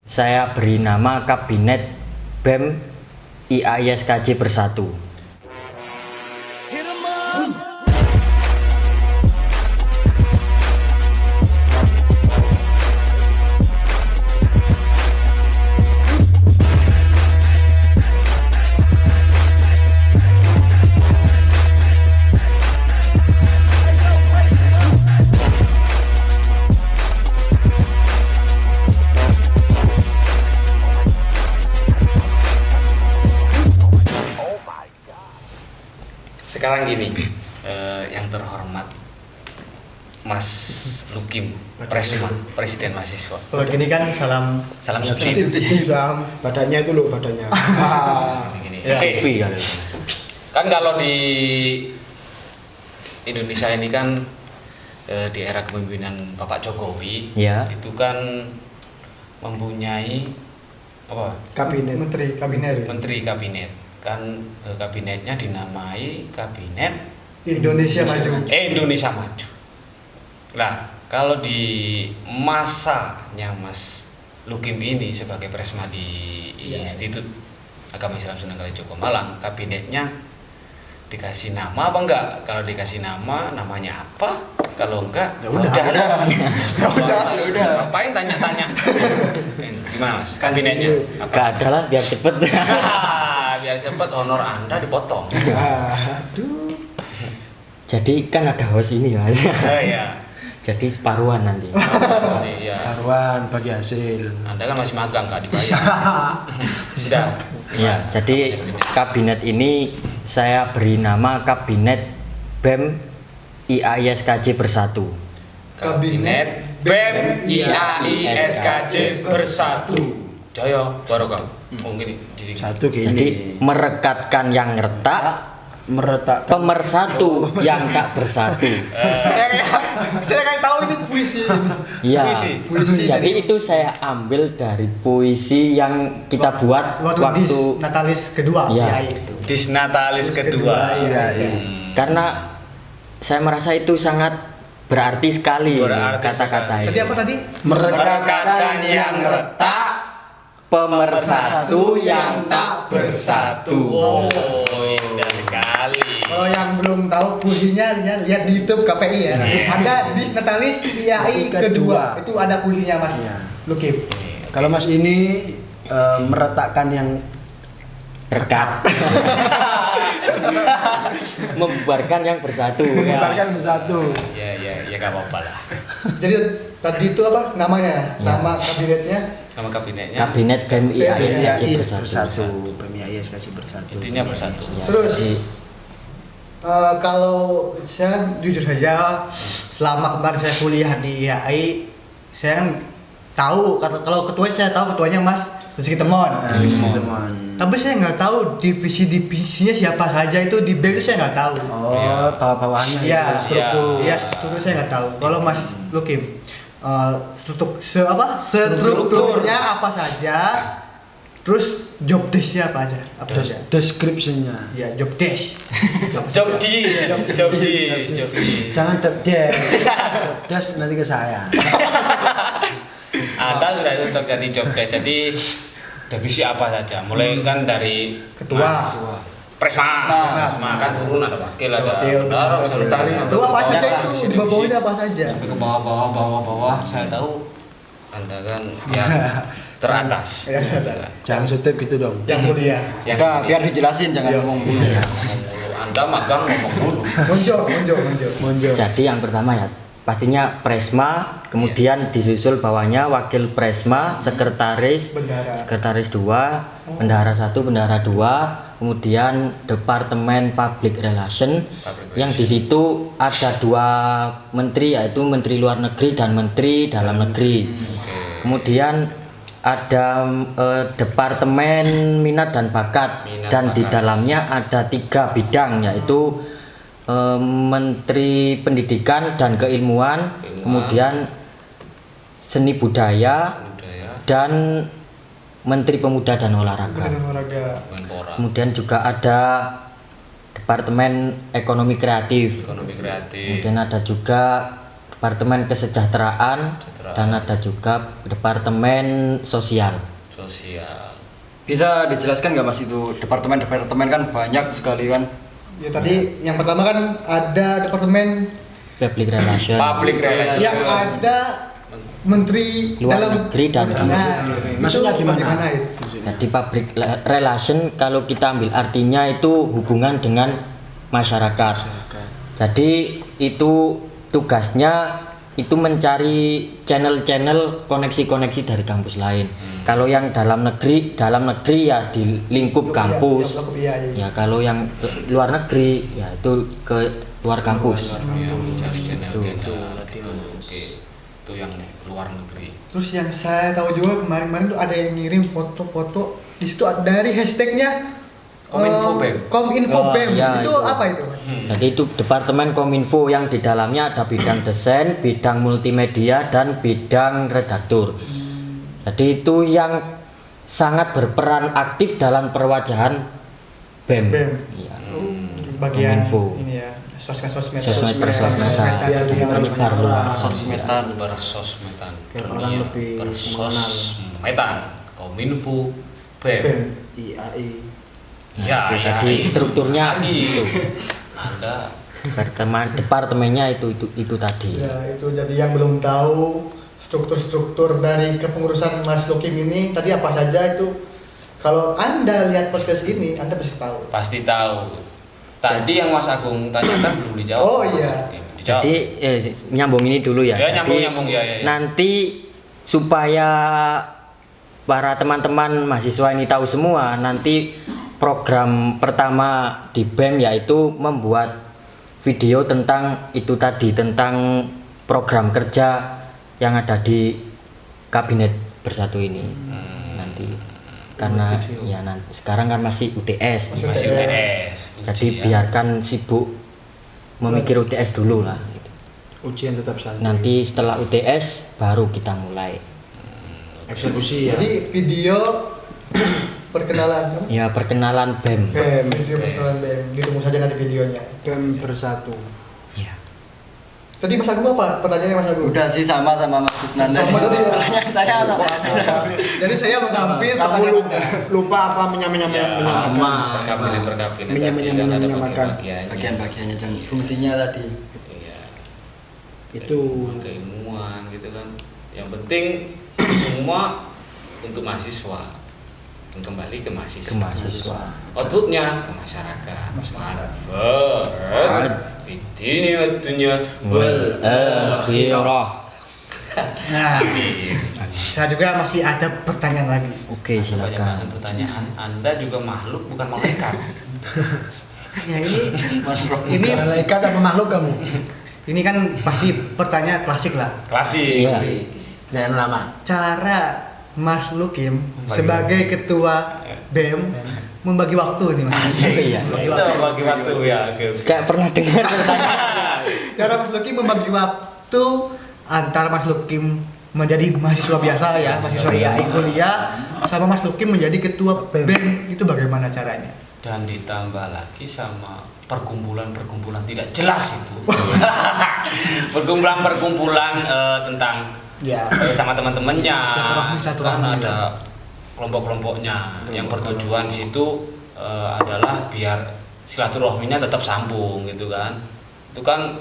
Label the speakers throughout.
Speaker 1: Saya beri nama Kabinet BEM IAISKJ Bersatu.
Speaker 2: Sekarang gini, yang terhormat Mas Lukim Presma, Presiden Mahasiswa.
Speaker 3: Kalau gini kan salam
Speaker 2: Suci.
Speaker 3: salam badannya itu loh badannya.
Speaker 2: Gini.
Speaker 3: Ya.
Speaker 2: Oke. Kan kalau di Indonesia ini kan di era kepemimpinan Bapak Jokowi,
Speaker 1: Ya.
Speaker 2: itu kan mempunyai apa?
Speaker 3: Menteri kabinet
Speaker 2: Kan kabinetnya dinamai Kabinet
Speaker 3: Indonesia Maju.
Speaker 2: Indonesia Maju. Nah, kalau di masanya Mas Lukim ini sebagai Presma di Institut Agama Islam Sunan Kalijogo Malang, kabinetnya dikasih nama apa enggak? Kalau dikasih nama, namanya apa? Kalau enggak,
Speaker 3: Ya udah.
Speaker 2: Ngapain tanya-tanya? Gimana Mas? Kabinetnya apa?
Speaker 1: Gak ada lah, biar cepet.
Speaker 2: Biar cepat honor Anda dipotong.
Speaker 3: Aduh.
Speaker 1: Jadi kan ada host ini Mas.
Speaker 2: Iya.
Speaker 1: Jadi separuhan nanti.
Speaker 2: Iya.
Speaker 4: Taruhan bagi hasil.
Speaker 2: Anda kan masih magang, nggak dibayar. Sudah.
Speaker 1: Ya, jadi kabinet ini saya beri nama Kabinet BEM IAISKJ Bersatu.
Speaker 2: Kabinet BEM IAISKJ Bersatu. Jaya barokah. Mungkin jadi
Speaker 4: Satu gini.
Speaker 1: Jadi merekatkan yang retak,
Speaker 4: meretak
Speaker 1: pemersatu yang tak bersatu.
Speaker 3: Saya kayak tahu ini puisi.
Speaker 1: Iya.
Speaker 2: Puisi.
Speaker 1: Jadi itu saya ambil dari puisi yang kita buat
Speaker 3: waktu
Speaker 1: waktu
Speaker 3: Natalis kedua.
Speaker 1: Ya.
Speaker 2: Disnatalis kedua.
Speaker 3: Iya.
Speaker 1: karena saya merasa itu sangat berarti sekali
Speaker 2: Berarti
Speaker 1: kata-kata
Speaker 2: sekali.
Speaker 3: Tadi
Speaker 1: itu.
Speaker 3: apa tadi?
Speaker 2: Merekatkan yang retak,
Speaker 1: Pemersatu yang tak bersatu.
Speaker 2: Oh, indah sekali.
Speaker 3: Kalau yang belum tahu puisinya lihat di YouTube KPI ya. Ada di Natalis IAI kedua. Itu ada puisinya Mas
Speaker 4: Iya.
Speaker 3: Lukim.
Speaker 4: Kalau Mas ini meretakkan yang
Speaker 1: Rekat. Membubarkan yang bersatu.
Speaker 4: meretakkan bersatu.
Speaker 2: Ya nggak apa-apa lah.
Speaker 3: Jadi tadi itu apa namanya?
Speaker 1: Ya.
Speaker 3: Nama kabinetnya
Speaker 2: Nama kabinetnya.
Speaker 1: Kabinet BEM IAISKJ
Speaker 4: PMIAI
Speaker 1: Bersatu.
Speaker 4: PMIAI kasih bersatu.
Speaker 2: Intinya bersatu.
Speaker 1: Ya,
Speaker 3: Terus?
Speaker 1: jadi,
Speaker 3: kalau saya jujur saja selama kemarin saya kuliah di IAI saya kan tahu kalau ketua saya tahu ketuanya Mas Rizky Temon.
Speaker 4: Teman.
Speaker 3: Tapi saya nggak tahu divisinya siapa saja itu di BEM itu saya nggak tahu.
Speaker 4: Oh, bawah-bawahnya
Speaker 3: Iya.
Speaker 4: itu struktur.
Speaker 3: Iya strukturnya saya nggak tahu. Kalau Mas Lukim strukturnya apa saja, terus job desk-nya apa aja? Apa saja?
Speaker 4: Deskripsinya.
Speaker 3: Ya job desk.
Speaker 2: Job desk.
Speaker 4: Jangan job desk. Job desk nanti ke saya.
Speaker 2: Anda sudah itu terjadi job desk. Jadi divisi apa saja? Mulai kan dari
Speaker 3: Ketua.
Speaker 2: Mas Presma kan turun ada wakil, ada
Speaker 3: Wakil,
Speaker 2: sekretaris.
Speaker 3: Itu apa saja itu? Di bawahnya apa saja?
Speaker 2: Sampai ke bawah. Saya tahu Anda kan yang teratas.
Speaker 3: Ya,
Speaker 4: Jangan sutip gitu dong.
Speaker 3: Yang mulia.
Speaker 2: Yang
Speaker 5: Udah, biar dijelasin jangan
Speaker 3: Iya.
Speaker 5: ngomong dulu.
Speaker 1: ya.
Speaker 2: Anda magang ngomong dulu.
Speaker 3: Munjul.
Speaker 1: Jadi yang pertama ya pastinya Presma, kemudian disusul bawahnya Wakil Presma, Sekretaris,
Speaker 3: Bendahara.
Speaker 1: Sekretaris 2, Bendahara 1, Bendahara 2, kemudian Departemen Public Relation yang di situ ada 2 menteri yaitu Menteri Luar Negeri dan Menteri Dalam Negeri. Kemudian ada Departemen Minat dan Bakat dan di dalamnya ada 3 bidang yaitu Menteri Pendidikan dan Keilmuan, kemudian Seni Budaya dan Menteri Pemuda dan Olahraga.
Speaker 2: Menpora.
Speaker 1: Kemudian juga ada Departemen Ekonomi Kreatif.
Speaker 2: Ekonomi kreatif.
Speaker 1: Kemudian ada juga Departemen Kesejahteraan dan ada juga Departemen Sosial.
Speaker 5: Bisa dijelaskan nggak Mas itu departemen kan banyak sekali kan?
Speaker 3: Ya tadi yang pertama kan ada departemen
Speaker 1: Public Relation.
Speaker 3: yang ada Menteri
Speaker 1: Luar
Speaker 3: Dalam
Speaker 1: Negeri dan
Speaker 4: Maksudnya gimana?
Speaker 3: itu?
Speaker 1: Jadi public relation kalau kita ambil artinya itu hubungan dengan masyarakat. Jadi itu tugasnya itu mencari channel-channel koneksi-koneksi dari kampus lain. Kalau yang dalam negeri ya di lingkup kampus. Ya kalau yang luar negeri ya itu ke luar kampus.
Speaker 2: Ya, mencari channel-channel gitu. Oke. Itu yang luar negeri.
Speaker 3: Terus yang saya tahu juga kemarin-kemarin tuh ada yang ngirim foto-foto di situ dari hashtagnya
Speaker 2: Kominfo BEM.
Speaker 3: Kominfo
Speaker 1: Oh,
Speaker 3: BEM.
Speaker 1: iya,
Speaker 3: itu
Speaker 1: itu.
Speaker 3: apa itu, Mas?
Speaker 1: Jadi itu Departemen Kominfo yang di dalamnya ada bidang desain, bidang multimedia dan bidang redaktur. Jadi itu yang sangat berperan aktif dalam perwajahan BEM.
Speaker 3: BEM.
Speaker 1: Iya.
Speaker 3: Bagian
Speaker 1: Kominfo.
Speaker 3: ini ya, sosmed.
Speaker 1: Sosmed persosmedan
Speaker 3: Sosmed.
Speaker 1: dan penyebar luas.
Speaker 2: Bersosmedan.
Speaker 4: Biar orang
Speaker 2: Dunia
Speaker 4: lebih
Speaker 2: bersosmedan. Kominfo BEM.
Speaker 3: BEM.
Speaker 4: IAI.
Speaker 2: Ya,
Speaker 1: Jadi strukturnya
Speaker 2: itu.
Speaker 1: itu.
Speaker 2: Anda
Speaker 1: Departemennya itu tadi.
Speaker 3: Ya, itu jadi yang belum tahu struktur-struktur dari kepengurusan Mas Lukim ini tadi apa saja itu. Kalau Anda lihat podcast ini, Anda pasti tahu.
Speaker 2: pasti tahu. Tadi yang Mas Agung tanyakan belum dijawab.
Speaker 3: Oh, iya.
Speaker 2: Oke, dijawab.
Speaker 1: Jadi nyambung ini dulu ya.
Speaker 2: Ya,
Speaker 1: Jadi,
Speaker 2: nyambung ya.
Speaker 1: Nanti supaya para teman-teman mahasiswa ini tahu semua, nanti program pertama di BEM yaitu membuat video tentang itu tadi, tentang program kerja yang ada di kabinet bersatu ini. Nanti karena ya nanti sekarang kan masih UTS.
Speaker 2: Masih UTS.
Speaker 1: Jadi
Speaker 2: ujian.
Speaker 1: biarkan sibuk memikir UTS dulu lah gitu.
Speaker 4: Ujian tetap santai.
Speaker 1: Nanti setelah UTS baru kita mulai.
Speaker 4: Eksekusi ya.
Speaker 3: Jadi video perkenalan
Speaker 1: Ya perkenalan BEM.
Speaker 4: BEM.
Speaker 3: video perkenalan BEM, ditunggu saja nanti videonya.
Speaker 4: BEM bersatu.
Speaker 1: Ya.
Speaker 3: Tadi Mas Agung apa? Pertanyaannya Mas Agung?
Speaker 5: Udah sih sama Mas Kusnanda.
Speaker 3: Sama tadi ya?
Speaker 5: Pertanyaan saya apa?
Speaker 3: Jadi saya mengambil
Speaker 4: Kamu
Speaker 3: pertanyaan
Speaker 4: lupa,
Speaker 3: Anda.
Speaker 4: lupa apa menyamakan
Speaker 5: menyamakan
Speaker 2: bagiannya.
Speaker 5: bagian-bagiannya dan fungsinya tadi.
Speaker 2: Iya.
Speaker 4: itu.
Speaker 2: Keilmuan gitu kan. Yang penting semua untuk mahasiswa. Dan kembali ke mahasiswa.
Speaker 1: Ke mahasiswa.
Speaker 2: Outputnya ke masyarakat. Manfaat. Fitini waktunya.
Speaker 1: Wal akhirah.
Speaker 3: Nah, saya juga masih ada pertanyaan lagi.
Speaker 1: Oke,
Speaker 2: Banyak banget
Speaker 1: silakan.
Speaker 2: pertanyaan. Anda juga makhluk bukan malaikat.
Speaker 3: Ya ini
Speaker 4: Malaikat apa makhluk kamu?
Speaker 3: ini kan pasti pertanyaan klasik lah.
Speaker 2: Klasik.
Speaker 1: Iya.
Speaker 4: Jangan lama.
Speaker 3: Cara Mas Lukim
Speaker 2: Bagi
Speaker 3: sebagai ketua BEM membagi waktu nih Mas.
Speaker 2: Asik.
Speaker 1: Iya.
Speaker 3: Membagi
Speaker 2: Itu
Speaker 3: waktu.
Speaker 2: bagi waktu ya. Oke.
Speaker 1: Kayak pernah dengar pertanyaan.
Speaker 3: Cara Mas Lukim membagi waktu antara Mas Lukim menjadi mahasiswa biasa ya, mahasiswa IAI kuliah, sama Mas Lukim menjadi ketua BEM, itu bagaimana caranya?
Speaker 2: Dan ditambah lagi sama perkumpulan-perkumpulan tidak jelas itu. Perkumpulan-perkumpulan tentang
Speaker 3: Ya.
Speaker 2: sama teman-temannya.
Speaker 3: Silaturahmi.
Speaker 2: Kan ada kelompok-kelompoknya yang bertujuan di situ adalah biar silaturahminya tetap sambung gitu kan. Itu kan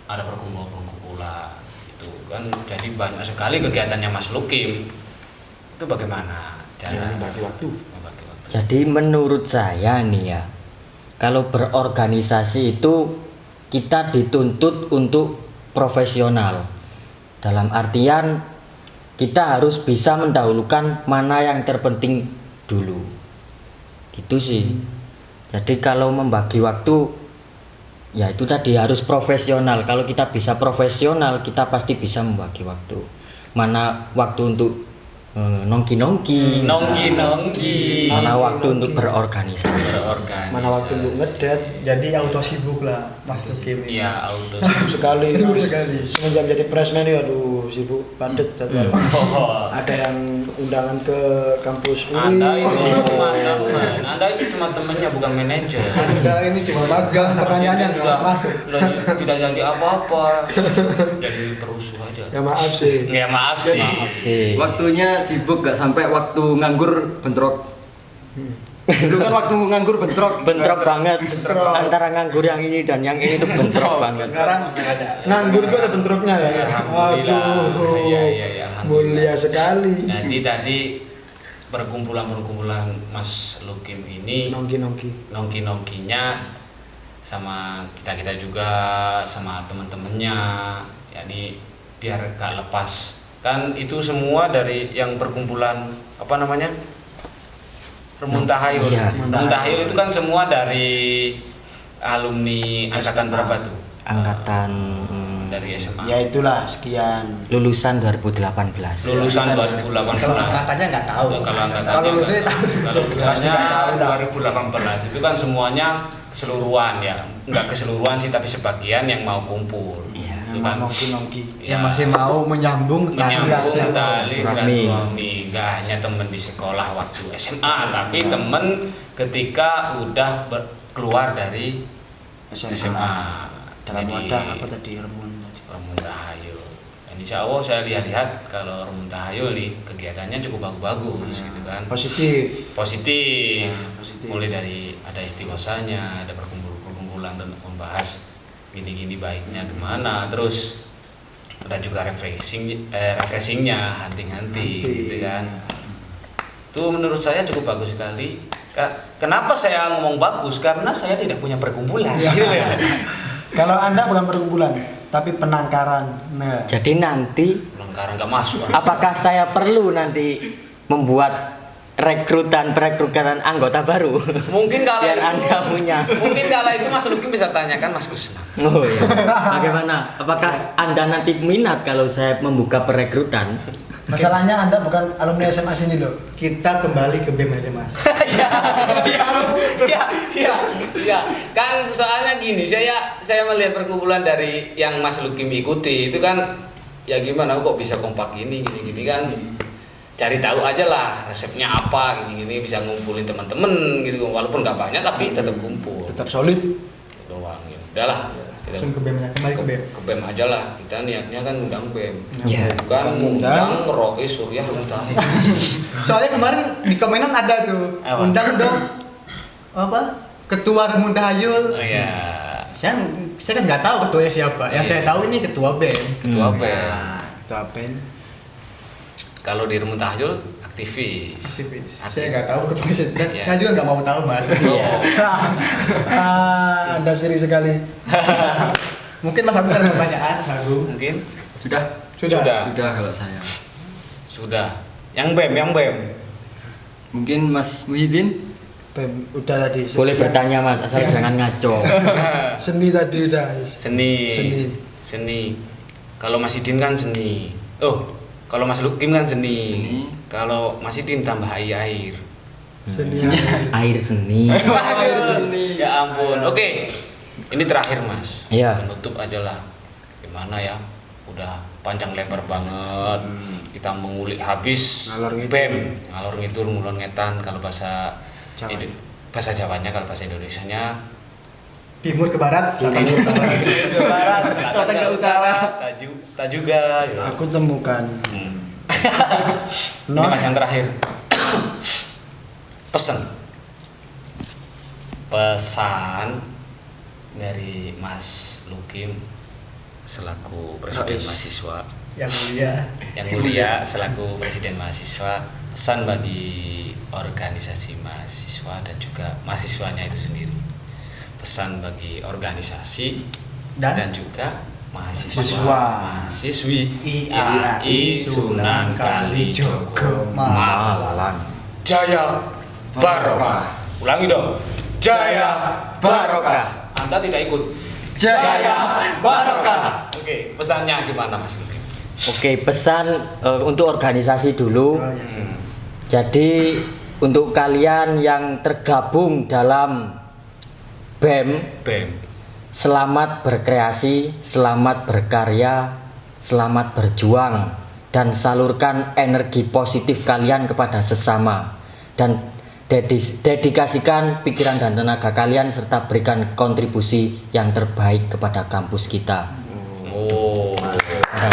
Speaker 2: ada perkumpulan itu kan, jadi banyak sekali kegiatannya Mas Lukim. Itu bagaimana cara
Speaker 4: Membagi waktu.
Speaker 2: membagi waktu?
Speaker 1: Jadi menurut saya nih ya, kalau berorganisasi itu kita dituntut untuk profesional. Dalam artian kita harus bisa mendahulukan mana yang terpenting dulu. Gitu sih. Jadi kalau membagi waktu ya itu tadi harus profesional. Kalau kita bisa profesional, kita pasti bisa membagi waktu. Mana waktu untuk nongki-nongki.
Speaker 2: Nongki.
Speaker 1: Mana waktu untuk berorganisasi.
Speaker 4: Mana waktu untuk ngedet.
Speaker 3: Jadi auto sibuk lah Mas Lukim ini.
Speaker 2: Iya, auto.
Speaker 4: Sibuk sekali.
Speaker 3: Sibuk sekali.
Speaker 4: Semenjak jadi presmen ya aduh sibuk padet jadwal.
Speaker 2: Oh.
Speaker 4: Ada yang undangan ke kampus
Speaker 2: Anda
Speaker 4: UI.
Speaker 2: itu teman-teman. Anda itu teman-temannya bukan manajer.
Speaker 3: Anda ini cuma magang, pertanyaannya nggak masuk.
Speaker 2: Tidak jadi apa-apa. Jadi perusuh aja.
Speaker 4: Ya maaf sih.
Speaker 2: Ya maaf sih.
Speaker 1: Maaf sih.
Speaker 5: Waktunya sibuk gak sampai waktu nganggur bentrok. Dulu kan waktu nganggur bentrok.
Speaker 1: Bentrok banget. Antara nganggur yang ini dan yang ini tuh bentrok banget.
Speaker 3: Sekarang nggak ada.
Speaker 4: Nganggur itu ada bentroknya ya.
Speaker 2: Alhamdulillah.
Speaker 4: Aduh.
Speaker 2: Iya, alhamdulillah.
Speaker 4: Mulia sekali.
Speaker 2: Jadi tadi perkumpulan Mas Lukim ini nongki-nongkinya sama kita juga sama teman-temannya, yakni biar gak lepas. Kan itu semua dari yang perkumpulan apa namanya? Remuntahayul.
Speaker 1: Iya.
Speaker 2: Remuntahayul itu kan semua dari alumni angkatan berapa tuh?
Speaker 1: Angkatan
Speaker 2: Dari SMA.
Speaker 4: Ya itulah sekian.
Speaker 1: lulusan 2018.
Speaker 2: Lulusan 2018.
Speaker 3: Kalau angkatannya nggak tahu.
Speaker 2: Kalau angkatannya
Speaker 3: Kalau lulusnya tahu.
Speaker 2: Kalau lulusannya 2018 itu kan semuanya keseluruhan ya. Enggak keseluruhan sih tapi sebagian yang mau kumpul.
Speaker 1: Iya.
Speaker 2: Itu kan
Speaker 4: Nongki-nongki.
Speaker 3: Yang masih mau menyambung
Speaker 2: menyambung tali
Speaker 1: silaturahmi.
Speaker 2: silaturahmi. Enggak hanya teman di sekolah waktu SMA, tapi teman ketika udah keluar dari SMA.
Speaker 4: Dalam
Speaker 2: Jadi,
Speaker 4: wadah apa tadi
Speaker 2: Remuntahayul. Dan insya Allah saya lihat kalau Remuntahayul nih kegiatannya cukup bagus gitu kan.
Speaker 4: Positif.
Speaker 2: Positif.
Speaker 4: Ya, positif.
Speaker 2: Mulai dari ada istighosahnya, ada perkumpulan untuk membahas gini-gini baiknya gimana, terus ada juga refreshingnya, hunting-hunting gitu kan. Itu menurut saya cukup bagus sekali. Kenapa saya ngomong bagus? Karena saya tidak punya perkumpulan. Gitu ya.
Speaker 4: Kalau Anda bukan perkumpulan, tapi penangkaran. Nah,
Speaker 1: Jadi nanti
Speaker 2: Lengkaran nggak masuk.
Speaker 1: apakah saya perlu nanti membuat perekrutan anggota baru?
Speaker 2: Mungkin kalau
Speaker 1: Biar
Speaker 2: itu,
Speaker 1: Anda punya.
Speaker 2: mungkin kalau itu Mas Lukim bisa tanyakan Mas Kusna.
Speaker 1: Oh iya. Bagaimana? Apakah Anda nanti minat kalau saya membuka perekrutan?
Speaker 4: masalahnya Anda bukan alumni SMA sini loh.
Speaker 3: Kita kembali ke BEM aja Mas.
Speaker 2: Iya. Kan soalnya gini, saya melihat perkumpulan dari yang Mas Lukim ikuti itu kan ya gimana kok bisa kompak gini kan. Cari tahu aja lah resepnya apa gini bisa ngumpulin teman-teman gitu walaupun nggak banyak tapi tetap kumpul.
Speaker 4: Tetap solid.
Speaker 2: Doang ya. Udahlah.
Speaker 3: Langsung ke BEM aja, kembali ke BEM.
Speaker 2: Ke BEM aja lah. Kita niatnya kan undang BEM.
Speaker 1: Iya.
Speaker 2: Bukan undang Rois Surya Remuntahayul.
Speaker 3: Soalnya kemarin di komenan ada tuh,
Speaker 2: Apa?
Speaker 3: undang dong apa? Ketua Remuntahayul.
Speaker 2: Oh iya.
Speaker 3: Saya kan nggak tahu ketuanya siapa. Yang saya tahu ini ketua BEM.
Speaker 2: Ketua BEM.
Speaker 4: Nah, itu apa?
Speaker 2: Kalau di Remuntahayul aktivis.
Speaker 3: Saya nggak tahu ketuanya siapa. Dan
Speaker 2: Iya.
Speaker 3: saya juga nggak mau tahu Mas.
Speaker 1: Iya.
Speaker 4: Anda seri sekali.
Speaker 3: Mungkin Mas Agung ada pertanyaan, Agung.
Speaker 2: Mungkin
Speaker 5: Sudah.
Speaker 3: Sudah.
Speaker 5: Sudah kalau saya.
Speaker 2: sudah. Yang BEM.
Speaker 5: Mungkin Mas Muhyiddin.
Speaker 4: Bem, udah tadi.
Speaker 1: Boleh bertanya Mas, asal jangan ngaco.
Speaker 4: Seni tadi udah.
Speaker 2: Seni. Kalau Mas Idin kan seni. Oh, kalau Mas Lukim kan seni. Kalau Mas Idin tambah air.
Speaker 4: Seni.
Speaker 1: Air seni.
Speaker 2: Air seni. Ya ampun. Oke. Ini terakhir Mas.
Speaker 1: Iya.
Speaker 2: Penutup aja lah. Gimana ya? Udah panjang lebar banget. Kita mengulik habis
Speaker 4: Ngalor ngidul.
Speaker 2: BEM, ngalor ngidul, ngulon ngetan kalau bahasa
Speaker 4: Jawa.
Speaker 2: bahasa Jawanya, kalau bahasa Indonesianya
Speaker 3: Timur ke barat, selatan ke utara.
Speaker 2: ke barat, selatan ke utara, tak juga. Gitu.
Speaker 4: Aku temukan.
Speaker 2: Ini Mas yang terakhir. Pesan dari Mas Lukim selaku presiden mahasiswa yang mulia selaku presiden mahasiswa, pesan bagi organisasi mahasiswa dan juga mahasiswanya itu sendiri, pesan bagi organisasi dan juga mahasiswi IAI Sunan Kalijogo Malang. Jaya Barokah. Ulangi dong. Jaya Barokah. Anda tidak ikut. Jaya Barokah. Oke, pesannya gimana Mas Lukim?
Speaker 1: Oke, pesan untuk organisasi dulu.
Speaker 3: Oh, iya, sih.
Speaker 1: Jadi untuk kalian yang tergabung dalam BEM, selamat berkreasi, selamat berkarya, selamat berjuang, dan salurkan energi positif kalian kepada sesama, dan dedikasikan pikiran dan tenaga kalian serta berikan kontribusi yang terbaik kepada kampus kita.
Speaker 2: Oh.
Speaker 3: Pesan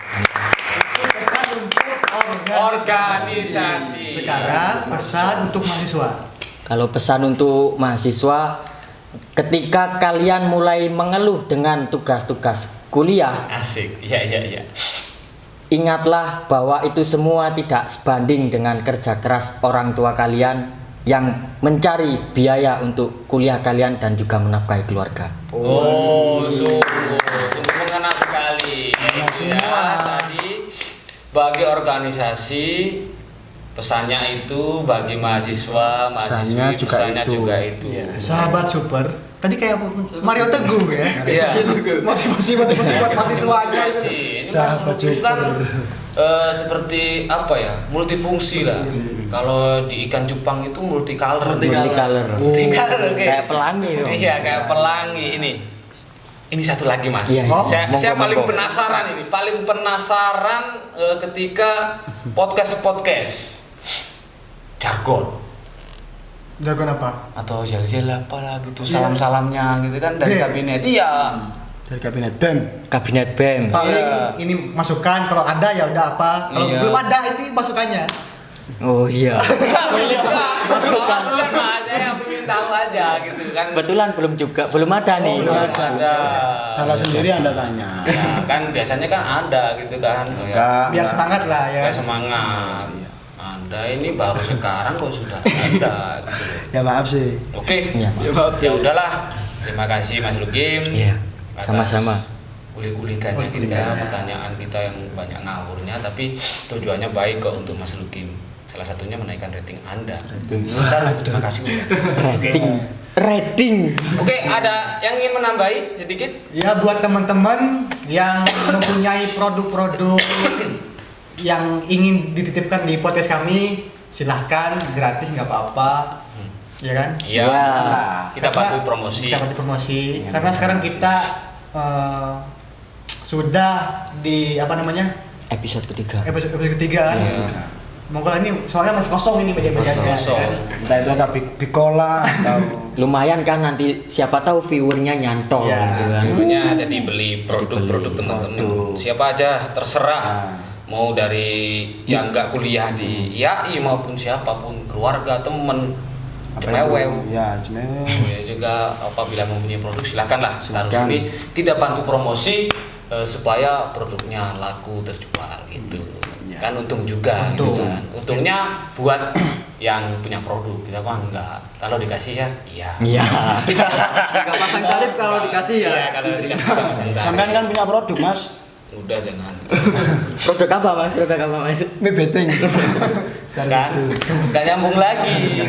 Speaker 3: untuk
Speaker 2: Organisasi.
Speaker 3: Sekarang pesan untuk mahasiswa.
Speaker 1: Kalau pesan untuk mahasiswa, ketika kalian mulai mengeluh dengan tugas-tugas kuliah,
Speaker 2: Asik. Iya.
Speaker 1: ingatlah bahwa itu semua tidak sebanding dengan kerja keras orang tua kalian yang mencari biaya untuk kuliah kalian dan juga menafkahi keluarga.
Speaker 2: Oh, sungguh mengena sekali. Ya, tadi bagi organisasi pesannya itu, bagi mahasiswa, mahasiswi
Speaker 4: Pesannya juga
Speaker 2: pesannya
Speaker 4: itu.
Speaker 2: juga itu.
Speaker 3: Sahabat super. Tadi kayak Mario Teguh ya.
Speaker 2: Iya.
Speaker 3: Motivasi buat mahasiswanya itu.
Speaker 2: Ini
Speaker 4: Sahabat
Speaker 2: Mas Lukim kan
Speaker 4: super.
Speaker 2: seperti apa ya, multifungsi lah. Kalau di ikan cupang itu multicolor.
Speaker 1: Multicolor.
Speaker 2: Multicolor, oke.
Speaker 1: Kayak pelangi dong.
Speaker 2: Iya, kayak pelangi ini. Ini satu lagi mas.
Speaker 1: Iya,
Speaker 3: iya.
Speaker 2: Saya
Speaker 1: Monggo,
Speaker 2: paling
Speaker 1: monggo.
Speaker 2: penasaran ini, paling penasaran ketika podcast jargon
Speaker 3: Jargon apa?
Speaker 2: atau jel-jel apalah gitu, salam-salamnya gitu kan dari kabinet. Iya.
Speaker 4: Dari kabinet BEM.
Speaker 1: Kabinet BEM.
Speaker 3: Paling
Speaker 2: Iya.
Speaker 3: ini masukan, kalau ada ya udah apa. Kalau
Speaker 2: Iya.
Speaker 3: belum ada itu masukannya.
Speaker 1: Oh iya.
Speaker 2: Masukan mas, saya ingin tahu aja gitu kan.
Speaker 1: Kebetulan belum ada nih.
Speaker 3: belum
Speaker 2: Ada.
Speaker 4: Salah sendiri Anda tanya.
Speaker 2: Ya, kan biasanya kan ada gitu kan.
Speaker 4: Enggak.
Speaker 3: Biar semangat lah ya.
Speaker 2: Kayak semangat. Anda ini baru sekarang kok sudah ada gitu.
Speaker 4: Ya maaf sih.
Speaker 2: Oke.
Speaker 1: Iya,
Speaker 2: Ya udahlah. Terima kasih Mas Lukim.
Speaker 1: Iya,
Speaker 2: atas
Speaker 1: sama-sama.
Speaker 2: Kulik-kulikannya kita, pertanyaan kita yang banyak ngawurnya, tapi tujuannya baik kok untuk Mas Lukim. Salah satunya menaikkan rating Anda. Terima kasih. Oke.
Speaker 1: Rating.
Speaker 2: Oke, ada yang ingin menambahi sedikit?
Speaker 3: Ya buat teman-teman yang mempunyai produk-produk yang ingin dititipkan di podcast kami, silahkan, gratis nggak apa-apa, ya kan?
Speaker 2: Iya.
Speaker 1: Ya.
Speaker 2: Kita bantu promosi.
Speaker 3: Kita bantu promosi. Karena sekarang kita sudah di apa namanya
Speaker 1: Episode ketiga.
Speaker 3: episode ketiga kan?
Speaker 2: Iya.
Speaker 3: Monggo ini soalnya masih kosong ini meja-mejanya.
Speaker 2: Kosong.
Speaker 3: kan?
Speaker 4: Entah itu ada Bicola atau
Speaker 1: Lumayan kan nanti siapa tahu viewernya nyantol
Speaker 3: Ya.
Speaker 1: gitu kan.
Speaker 2: Dulunya jadi beli produk-produk teman-teman.
Speaker 4: Produk.
Speaker 2: Siapa aja terserah.
Speaker 4: Nah.
Speaker 2: Mau dari yang nggak kuliah di IAI maupun siapapun, keluarga, temen,
Speaker 4: apa
Speaker 2: cemewew.
Speaker 4: itu? Ya, cemewew.
Speaker 2: Ya juga apabila mempunyai produk silakanlah taruh
Speaker 4: Silakan.
Speaker 2: sini. Kita bantu promosi supaya produknya laku terjual gitu.
Speaker 4: Ya.
Speaker 2: Kan untung juga gitu
Speaker 3: Untung.
Speaker 2: kan. Untungnya buat yang punya produk, kita mah enggak. Kalau dikasih ya iya.
Speaker 1: Iya.
Speaker 5: Enggak pasang tarif kalau dikasih ya.
Speaker 2: Iya, kalau dikasih nggak pasang tarif.
Speaker 4: Sampean kan punya produk, Mas.
Speaker 2: Udah jangan.
Speaker 1: Produk apa mas? Produk apa mas?
Speaker 4: Mie beteng.
Speaker 2: Kan nggak nyambung lagi.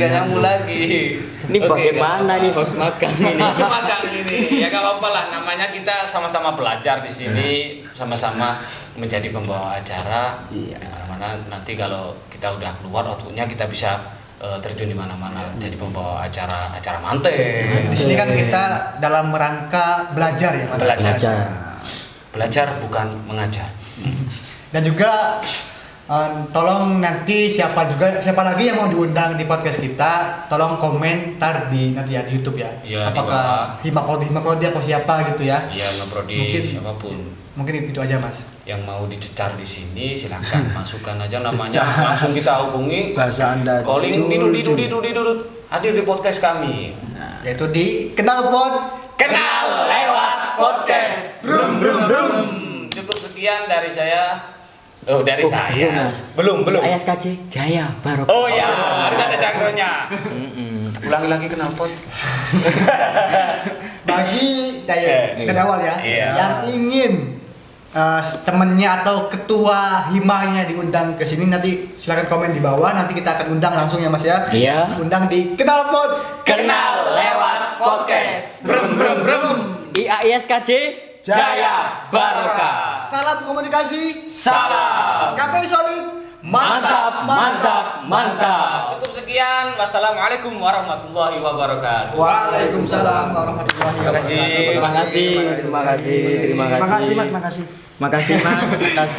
Speaker 1: Ini
Speaker 2: Oke,
Speaker 1: bagaimana
Speaker 2: nggak
Speaker 1: nih
Speaker 2: apa-apa.
Speaker 1: host magang ini?
Speaker 2: Host magang ini ya nggak apa-apa lah, namanya kita sama-sama belajar di sini, sama-sama menjadi pembawa acara.
Speaker 4: Iya.
Speaker 2: Mana nanti kalau kita udah keluar outputnya kita bisa terjun di mana-mana jadi pembawa acara manten.
Speaker 3: Di sini kan kita dalam rangka belajar ya, Mas.
Speaker 1: Belajar.
Speaker 2: Belajar bukan mengajar.
Speaker 3: Dan juga tolong nanti siapa lagi yang mau diundang di podcast kita, tolong komentar di nanti ya di YouTube ya.
Speaker 2: Iya,
Speaker 3: Apakah Himaprodi atau siapa gitu ya.
Speaker 2: Iya, ngeprodi
Speaker 3: Mungkin-
Speaker 2: siapapun
Speaker 3: Mungkin itu aja Mas.
Speaker 2: yang mau dicecar di sini silahkan masukkan aja namanya,
Speaker 4: Cecar.
Speaker 2: langsung kita hubungi.
Speaker 4: Bahasa Anda.
Speaker 2: Calling didut hadir di podcast kami.
Speaker 3: Yaitu di Kenalpot.
Speaker 2: Kenal lewat podcast. Brum brum brum. Cukup sekian dari saya. Oh, dari
Speaker 1: Oh,
Speaker 2: saya.
Speaker 1: belum, Mas.
Speaker 2: Belum.
Speaker 1: ASKJ Jaya Barokah.
Speaker 2: Oh ya, harus ada jargonnya.
Speaker 1: Mm-mm.
Speaker 2: Ulangi lagi kenal pot.
Speaker 3: Bagi
Speaker 2: Iya.
Speaker 3: dari awal ya,
Speaker 2: Iya.
Speaker 3: yang ingin temennya atau ketua himanya diundang ke sini, nanti silakan komen di bawah, nanti kita akan undang langsung ya Mas ya.
Speaker 1: Iya.
Speaker 3: Undang di Kenalpot.
Speaker 2: Kenal lewat podcast. Brum brum brum.
Speaker 1: IAISKJ
Speaker 2: Jaya Barokah.
Speaker 3: Salam komunikasi.
Speaker 2: Salam.
Speaker 3: KPI solid.
Speaker 2: Mantap, mantap, mantap. Cukup sekian. Wassalamualaikum warahmatullahi wabarakatuh.
Speaker 3: Waalaikumsalam warahmatullahi wabarakatuh.
Speaker 1: Terima kasih.
Speaker 4: Makasih Mas, makasih.
Speaker 1: Makasih Mas.